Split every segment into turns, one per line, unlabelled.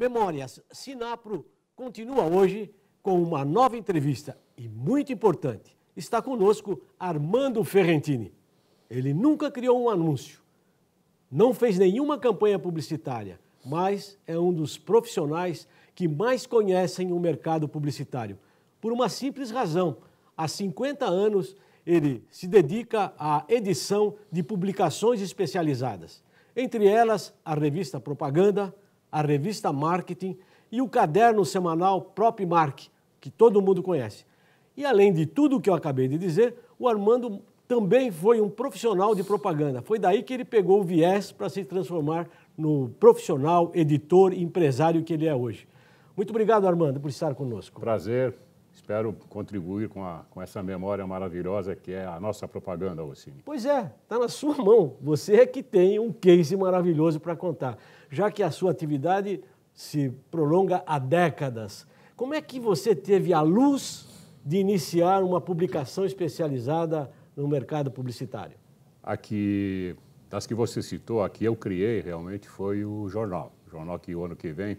Memórias Sinapro continua hoje com uma nova entrevista e muito importante. Está conosco Armando Ferrentini. Ele nunca criou um anúncio, não fez nenhuma campanha publicitária, mas é um dos profissionais que mais conhecem o mercado publicitário. Por uma simples razão, há 50 anos ele se dedica à edição de publicações especializadas. Entre elas, a revista Propaganda, a revista Marketing e o caderno semanal Propmark, que todo mundo conhece. E além de tudo o que eu acabei de dizer, o Armando também foi um profissional de propaganda. Foi daí que ele pegou o viés para se transformar no profissional, editor, empresário que ele é hoje. Muito obrigado, Armando, por estar conosco.
Prazer. Espero contribuir com essa memória maravilhosa que é a nossa propaganda, Rossini.
Pois é, está na sua mão. Você é que tem um case maravilhoso para contar, já que a sua atividade se prolonga há décadas. Como é que você teve a luz de iniciar uma publicação especializada no mercado publicitário?
Aqui, das que você citou, aqui eu criei realmente foi o jornal. O jornal que o ano que vem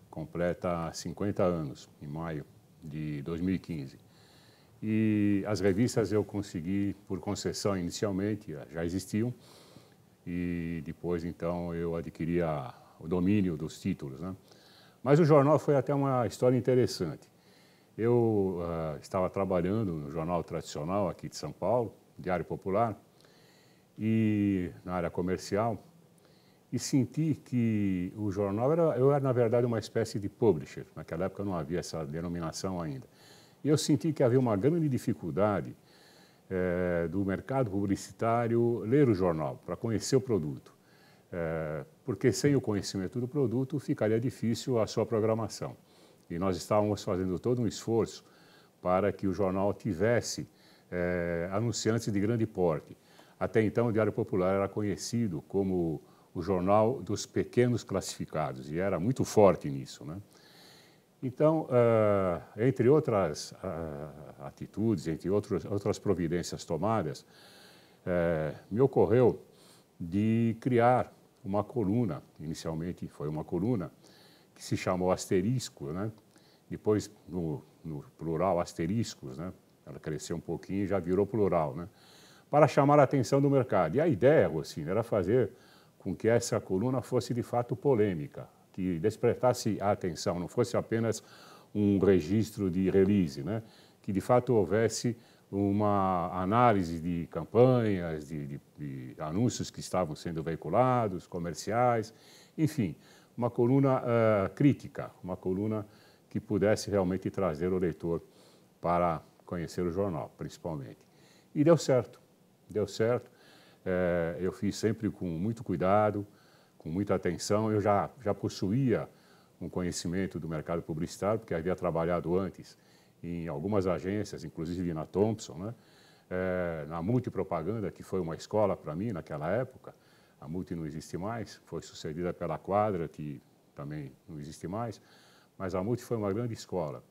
completa 50 anos, em maio de 2015. E as revistas eu consegui por concessão inicialmente, já existiam, e depois então eu adquiri o domínio dos títulos, né? Mas o jornal foi até uma história interessante. Eu estava trabalhando no jornal tradicional aqui de São Paulo, Diário Popular, e na área comercial, e senti que o jornal eu era na verdade uma espécie de publisher. Naquela época não havia essa denominação ainda. E eu senti que havia uma grande dificuldade do mercado publicitário ler o jornal, para conhecer o produto. Porque sem o conhecimento do produto ficaria difícil a sua programação. E nós estávamos fazendo todo um esforço para que o jornal tivesse anunciantes de grande porte. Até então o Diário Popular era conhecido como o jornal dos pequenos classificados, e era muito forte nisso, né? Então, entre outras atitudes, entre outras providências tomadas, me ocorreu de criar uma coluna, inicialmente foi uma coluna, que se chamou Asterisco, né? Depois, no plural, asteriscos, né? Ela cresceu um pouquinho e já virou plural, né? Para chamar a atenção do mercado. E a ideia, Rossini, era fazer com que essa coluna fosse de fato polêmica, que despertasse a atenção, não fosse apenas um registro de release, né? Que de fato houvesse uma análise de campanhas, de anúncios que estavam sendo veiculados, comerciais, enfim, uma coluna crítica, uma coluna que pudesse realmente trazer o leitor para conhecer o jornal, principalmente. E deu certo, deu certo. Eu fiz sempre com muito cuidado, com muita atenção. Eu já possuía um conhecimento do mercado publicitário, porque havia trabalhado antes em algumas agências, inclusive na Thomson, né? Na Multipropaganda, que foi uma escola para mim naquela época. A Multi não existe mais, foi sucedida pela Quadra, que também não existe mais, mas a Multi foi uma grande escola.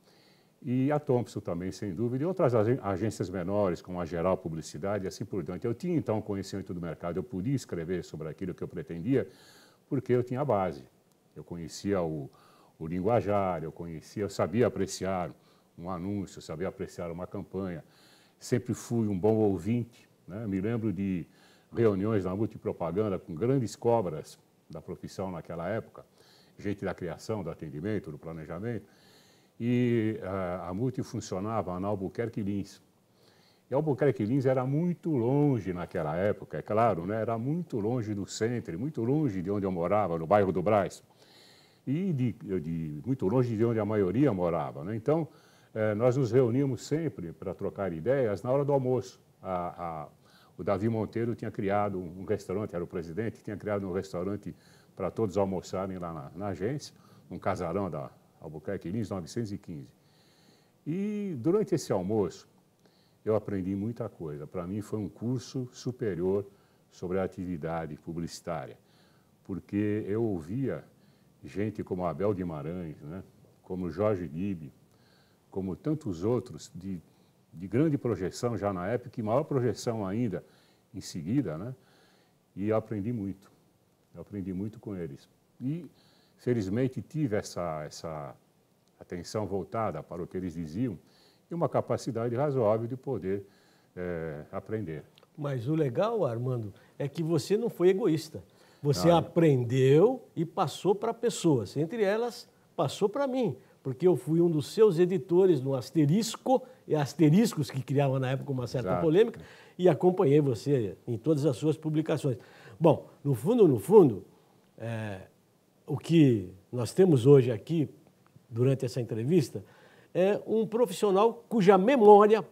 E a Thomson também, sem dúvida, e outras agências menores, como a Geral Publicidade e assim por diante. Eu tinha, então, conhecimento do mercado, eu podia escrever sobre aquilo que eu pretendia, porque eu tinha a base. Eu conhecia o linguajar, eu sabia apreciar um anúncio, eu sabia apreciar uma campanha. Sempre fui um bom ouvinte, né? Me lembro de reuniões na Multipropaganda com grandes cobras da profissão naquela época, gente da criação, do atendimento, do planejamento. E a Multi funcionava na Albuquerque Lins. E Albuquerque Lins era muito longe naquela época, é claro, né? Era muito longe do centro, muito longe de onde eu morava, no bairro do Brás. E muito longe de onde a maioria morava, né? Então, nós nos reuníamos sempre para trocar ideias na hora do almoço. O Davi Monteiro tinha criado um restaurante, era o presidente, tinha criado um restaurante para todos almoçarem lá na agência, um casarão da Albuquerque Lins, 915. E durante esse almoço, eu aprendi muita coisa. Para mim foi um curso superior sobre a atividade publicitária, porque eu ouvia gente como Abel Guimarães, né? Como Jorge Liebe, como tantos outros de grande projeção já na época e maior projeção ainda em seguida, né? E eu aprendi muito com eles. E felizmente tive essa atenção voltada para o que eles diziam e uma capacidade razoável de poder aprender.
Mas o legal, Armando, é que você não foi egoísta. Você aprendeu e passou para pessoas. Entre elas, passou para mim, porque eu fui um dos seus editores no Asterisco, e Asteriscos que criavam na época uma certa polêmica, e acompanhei você em todas as suas publicações. Bom, no fundo, o que nós temos hoje aqui, durante essa entrevista, é um profissional cuja memória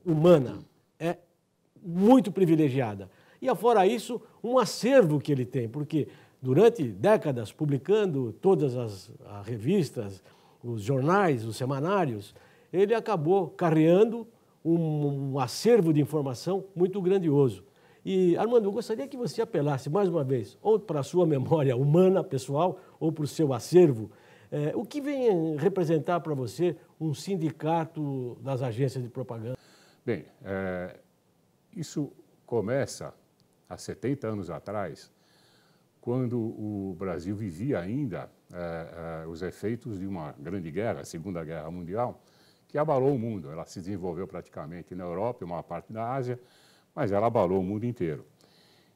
humana é muito privilegiada. E, afora isso, um acervo que ele tem, porque durante décadas, publicando todas as revistas, os jornais, os semanários, ele acabou carreando um acervo de informação muito grandioso. E, Armando, eu gostaria que você apelasse mais uma vez, ou para a sua memória humana, pessoal, ou para o seu acervo, o que vem representar para você um sindicato das agências de propaganda?
Bem, isso começa há 70 anos atrás, quando o Brasil vivia ainda os efeitos de uma grande guerra, a Segunda Guerra Mundial, que abalou o mundo. Ela se desenvolveu praticamente na Europa e uma parte da Ásia, mas ela abalou o mundo inteiro.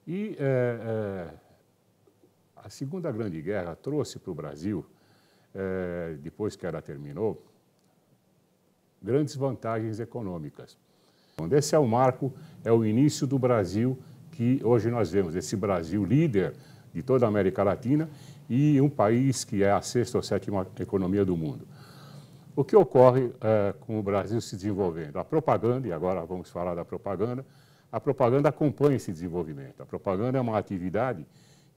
E a Segunda Grande Guerra trouxe para o Brasil, depois que ela terminou, grandes vantagens econômicas. Esse é o marco, é o início do Brasil que hoje nós vemos, esse Brasil líder de toda a América Latina e um país que é a 6ª ou 7ª economia do mundo. O que ocorre com o Brasil se desenvolvendo? A propaganda, e agora vamos falar da propaganda, a propaganda acompanha esse desenvolvimento. A propaganda é uma atividade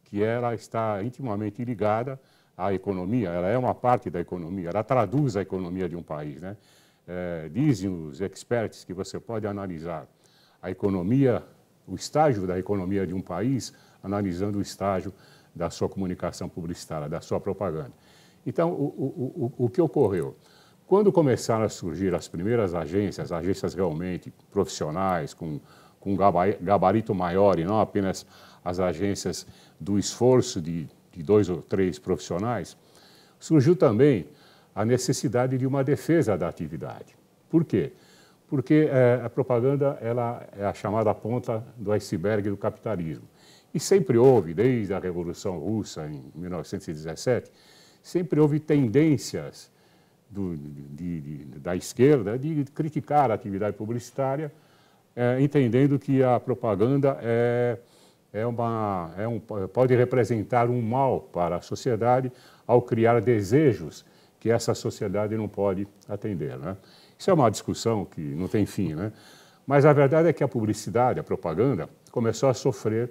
que ela está intimamente ligada à economia, ela é uma parte da economia, ela traduz a economia de um país, né? Dizem os experts que você pode analisar a economia, o estágio da economia de um país, analisando o estágio da sua comunicação publicitária, da sua propaganda. Então, o que ocorreu? Quando começaram a surgir as primeiras agências realmente profissionais, com um gabarito maior e não apenas as agências do esforço de 2 ou 3 profissionais, surgiu também a necessidade de uma defesa da atividade. Por quê? Porque a propaganda ela é a chamada ponta do iceberg do capitalismo. E sempre houve, desde a Revolução Russa, em 1917, sempre houve tendências da esquerda de criticar a atividade publicitária, entendendo que a propaganda pode representar um mal para a sociedade ao criar desejos que essa sociedade não pode atender, né? Isso é uma discussão que não tem fim, né? Mas a verdade é que a publicidade, a propaganda, começou a sofrer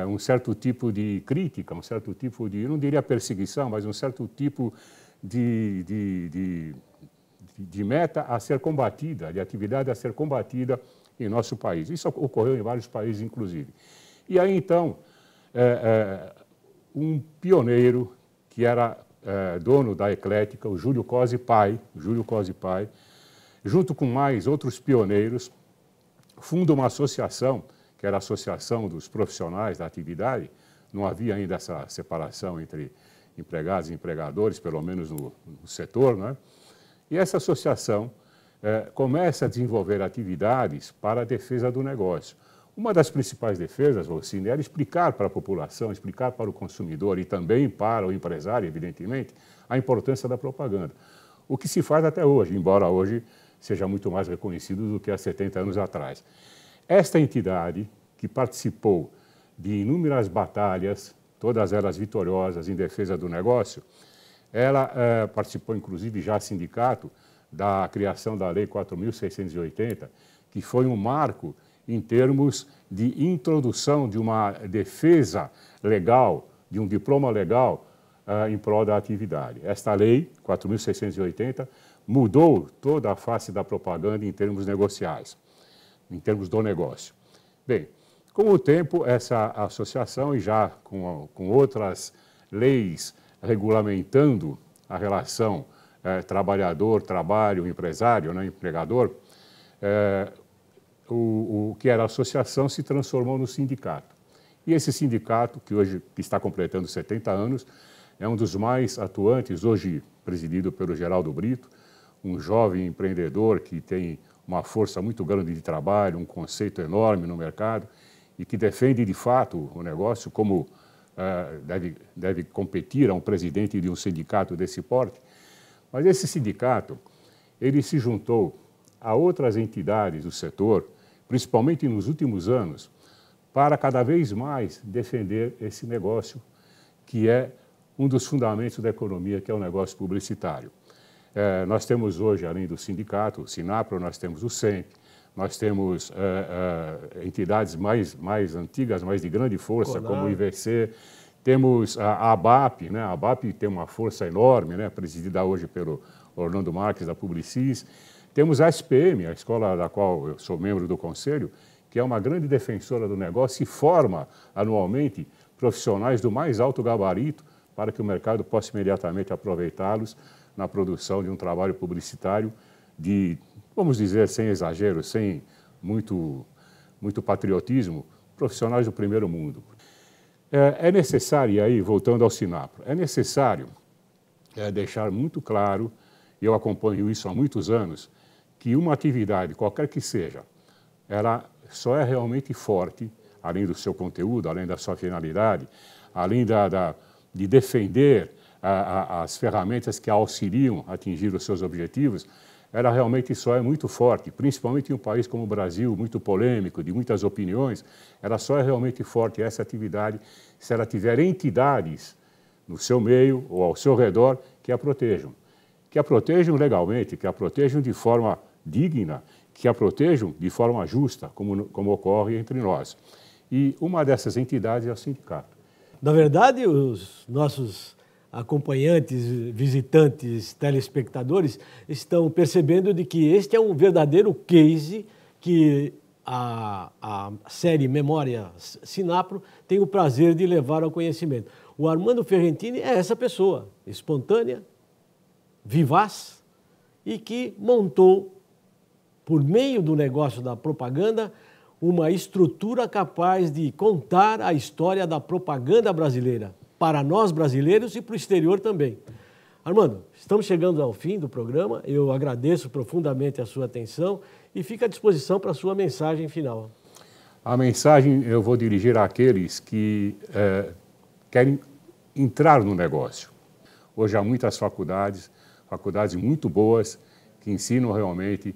um certo tipo de crítica, um certo tipo de, eu não diria perseguição, mas um certo tipo de meta a ser combatida, de atividade a ser combatida em nosso país. Isso ocorreu em vários países, inclusive. E aí, então, um pioneiro que era dono da Eclética, o Júlio Cosi Pai, junto com mais outros pioneiros, funda uma associação, que era a Associação dos Profissionais da Atividade. Não havia ainda essa separação entre empregados e empregadores, pelo menos no setor, né? E essa associação começa a desenvolver atividades para a defesa do negócio. Uma das principais defesas, Rossini, era explicar para a população, explicar para o consumidor e também para o empresário, evidentemente, a importância da propaganda. O que se faz até hoje, embora hoje seja muito mais reconhecido do que há 70 anos atrás. Esta entidade, que participou de inúmeras batalhas, todas elas vitoriosas em defesa do negócio, ela participou, inclusive, já sindicato, da criação da Lei 4.680, que foi um marco em termos de introdução de uma defesa legal, de um diploma legal em prol da atividade. Esta lei, 4.680, mudou toda a face da propaganda em termos negociais, em termos do negócio. Bem, com o tempo, essa associação, e já com outras leis regulamentando a relação trabalhador, trabalho, empresário, né, empregador, o que era associação se transformou no sindicato. E esse sindicato, que hoje está completando 70 anos, é um dos mais atuantes, hoje presidido pelo Geraldo Brito, um jovem empreendedor que tem uma força muito grande de trabalho, um conceito enorme no mercado e que defende de fato o negócio como deve competir a um presidente de um sindicato desse porte. Mas esse sindicato, ele se juntou a outras entidades do setor, principalmente nos últimos anos, para cada vez mais defender esse negócio, que é um dos fundamentos da economia, que é o negócio publicitário. Nós temos hoje, além do sindicato, o Sinapro, nós temos o SEMP, nós temos entidades mais antigas, mais de grande força, Conar, como o IVC, temos a ABAP, né? A ABAP tem uma força enorme, né? Presidida hoje pelo Orlando Marques, da Publicis. Temos a SPM, a escola da qual eu sou membro do conselho, que é uma grande defensora do negócio e forma anualmente profissionais do mais alto gabarito para que o mercado possa imediatamente aproveitá-los na produção de um trabalho publicitário de, vamos dizer, sem exagero, sem muito patriotismo, profissionais do primeiro mundo. É necessário, e aí, voltando ao Sinapro, é necessário deixar muito claro, e eu acompanho isso há muitos anos, que uma atividade, qualquer que seja, ela só é realmente forte, além do seu conteúdo, além da sua finalidade, além de defender as ferramentas que a auxiliam a atingir os seus objetivos, ela realmente só é muito forte, principalmente em um país como o Brasil, muito polêmico, de muitas opiniões, ela só é realmente forte essa atividade se ela tiver entidades no seu meio ou ao seu redor que a protejam legalmente, que a protejam de forma digna, que a protejam de forma justa, como ocorre entre nós. E uma dessas entidades é o sindicato.
Na verdade, os nossos acompanhantes, visitantes, telespectadores estão percebendo de que este é um verdadeiro case que a série Memórias Sinapro tem o prazer de levar ao conhecimento. O Armando Ferrentini é essa pessoa, espontânea, vivaz e que montou, por meio do negócio da propaganda, uma estrutura capaz de contar a história da propaganda brasileira, para nós brasileiros e para o exterior também. Armando, estamos chegando ao fim do programa, eu agradeço profundamente a sua atenção e fico à disposição para a sua mensagem final.
A mensagem eu vou dirigir àqueles que querem entrar no negócio. Hoje há muitas faculdades muito boas, que ensinam realmente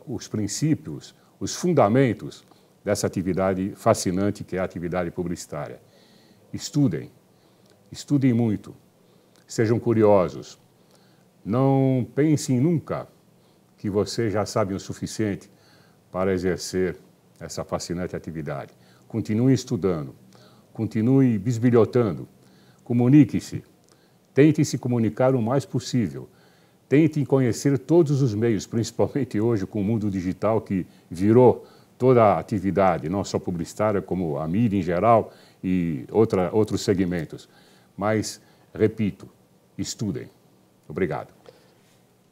os princípios, os fundamentos dessa atividade fascinante que é a atividade publicitária. Estudem muito, sejam curiosos, não pensem nunca que você já sabe o suficiente para exercer essa fascinante atividade. Continue estudando, continue bisbilhotando, comunique-se, tente se comunicar o mais possível, tente conhecer todos os meios, principalmente hoje com o mundo digital que virou toda a atividade, não só publicitária, como a mídia em geral e outros segmentos. Mas, repito, estudem. Obrigado.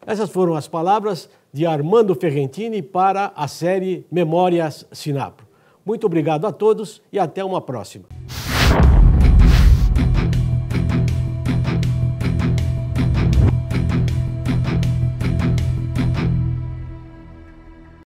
Essas foram as palavras de Armando Ferrentini para a série Memórias Sinapro. Muito obrigado a todos e até uma próxima.